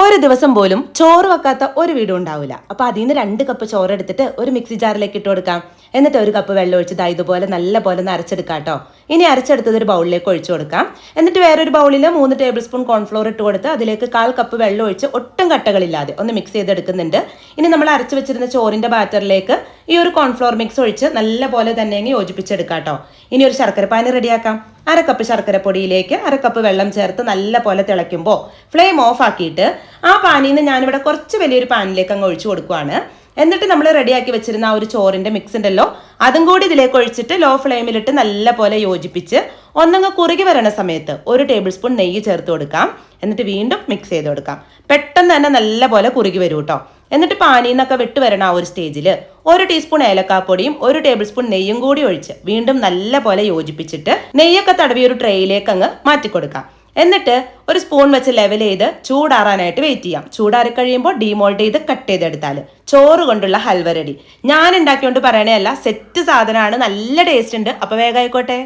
ഒരു ദിവസം പോലും ചോറ് വെക്കാത്ത ഒരു വീടും ഉണ്ടാവില്ല. അപ്പൊ അതിൽ നിന്ന് 2 കപ്പ് ചോറ് എടുത്തിട്ട് ഒരു മിക്സി ജാറിലേക്ക് ഇട്ട് കൊടുക്കാം. എന്നിട്ട് 1 കപ്പ് വെള്ളം ഒഴിച്ച് ഇതുപോലെ നല്ല പോലെ ഒന്ന് അരച്ചെടുക്കാം കേട്ടോ. ഇനി അരച്ചെടുത്തത് ഒരു ബൗളിലേക്ക് ഒഴിച്ചു കൊടുക്കാം. എന്നിട്ട് വേറൊരു ബൗളിൽ 3 ടേബിൾ സ്പൂൺ കോൺഫ്ലോർ ഇട്ട് കൊടുത്ത് അതിലേക്ക് 1/4 കപ്പ് വെള്ളം ഒഴിച്ച് ഒട്ടും കട്ടകളില്ലാതെ ഒന്ന് മിക്സ് ചെയ്തെടുക്കുന്നുണ്ട്. ഇനി നമ്മൾ അരച്ചു വെച്ചിരുന്ന ചോറിന്റെ ബാറ്ററിലേക്ക് ഈ ഒരു കോൺഫ്ലോർ മിക്സ് ഒഴിച്ച് നല്ല പോലെ തന്നെ യോജിപ്പിച്ചെടുക്കാം കേട്ടോ. ഇനി ഒരു ശർക്കരപ്പാനി റെഡിയാക്കാം. 1/2 കപ്പ് ശർക്കരപ്പൊടിയിലേക്ക് 1/2 കപ്പ് വെള്ളം ചേർത്ത് നല്ല പോലെ തിളയ്ക്കുമ്പോൾ ഫ്ലെയിം ഓഫ് ആക്കിയിട്ട് ആ പാനിൽ നിന്ന് ഞാനിവിടെ കുറച്ച് വലിയൊരു പാനിലേക്ക് അങ്ങ് ഒഴിച്ചു കൊടുക്കുവാണ്. എന്നിട്ട് നമ്മൾ റെഡിയാക്കി വെച്ചിരുന്ന ആ ഒരു ചോറിന്റെ മിക്സ് ഉണ്ടല്ലോ, അതും കൂടി ഇതിലേക്ക് ഒഴിച്ചിട്ട് ലോ ഫ്ലെയിമിലിട്ട് നല്ല പോലെ യോജിപ്പിച്ച് ഒന്നങ്ങ് കുറുകി വരണ സമയത്ത് 1 ടേബിൾ സ്പൂൺ നെയ്യ് ചേർത്ത് കൊടുക്കാം. എന്നിട്ട് വീണ്ടും മിക്സ് ചെയ്ത് കൊടുക്കാം. പെട്ടെന്ന് തന്നെ നല്ല പോലെ കുറുകി വരും കേട്ടോ. എന്നിട്ട് പാനിൽ നിന്നൊക്കെ വിട്ട് വരണ ആ ഒരു സ്റ്റേജിൽ 1 ടീസ്പൂൺ ഏലക്കാപ്പൊടിയും 1 ടേബിൾ സ്പൂൺ നെയ്യും കൂടി ഒഴിച്ച് വീണ്ടും നല്ല പോലെ യോജിപ്പിച്ചിട്ട് നെയ്യൊക്കെ തടവിയ ഒരു ട്രേയിലേക്ക് അങ്ങ് മാറ്റി കൊടുക്കാം. എന്നിട്ട് ഒരു സ്പൂൺ വെച്ച് ലെവൽ ചെയ്ത് ചൂടാറാനായിട്ട് വെയിറ്റ് ചെയ്യാം. ചൂടാറി കഴിയുമ്പോൾ ഡീമോൾഡ് ചെയ്ത് കട്ട് ചെയ്തെടുത്താൽ ചോറ് കൊണ്ടുള്ള ഹൽവ റെഡി. ഞാൻ ഉണ്ടാക്കിയോണ്ട് പറയണേ അല്ല, സെറ്റ് സാധനമാണ്, നല്ല ടേസ്റ്റ് ഉണ്ട്. അപ്പോൾ വേഗം ആയിക്കോട്ടെ.